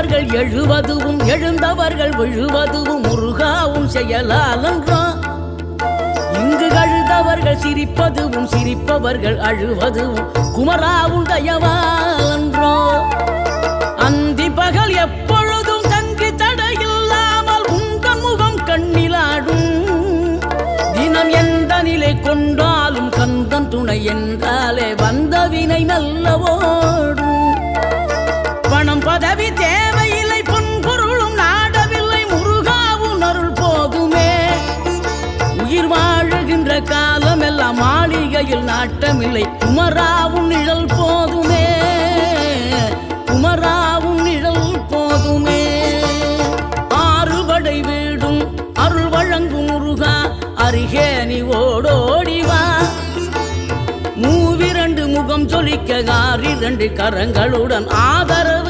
விழுந்தவர்கள் எழுவதுவும் எழுந்தவர்கள் விழுவதுவும் முருகாவும் செயலாலன்றோ. இங்கு அழுதவர்கள் சிரிப்பதுவும் சிரிப்பவர்கள் அழுவதுவும் குமராவும் தயவாலன்றோ. அந்தி பகல் எப்பொழுதும் தங்கி தடையில்லாமல் உங்கள் முகம் கண்ணிலாடும். தினம் எந்த நிலை கொண்டாலும் கந்தன் துணை என்றாலே வந்த வினை நல்லவோடும். பணம் பதவி தேவையில்லை பொன்பொருளும் நாடவில்லை முருகாவும் அருள் போதுமே. உயிர் வாழுகின்ற காலம் எல்லாம் மாளிகையில் நாட்டமில்லை குமராவும் நிழல் போதுமே. குமராவும் நிழல் போதுமே. ஆறுபடை வீடும் அருள் வழங்கும் முருகா அருகே நீ ஓடோடிவா. மூவிரண்டு முகம் சொலிக்க 6 கரங்களுடன் ஆதரவு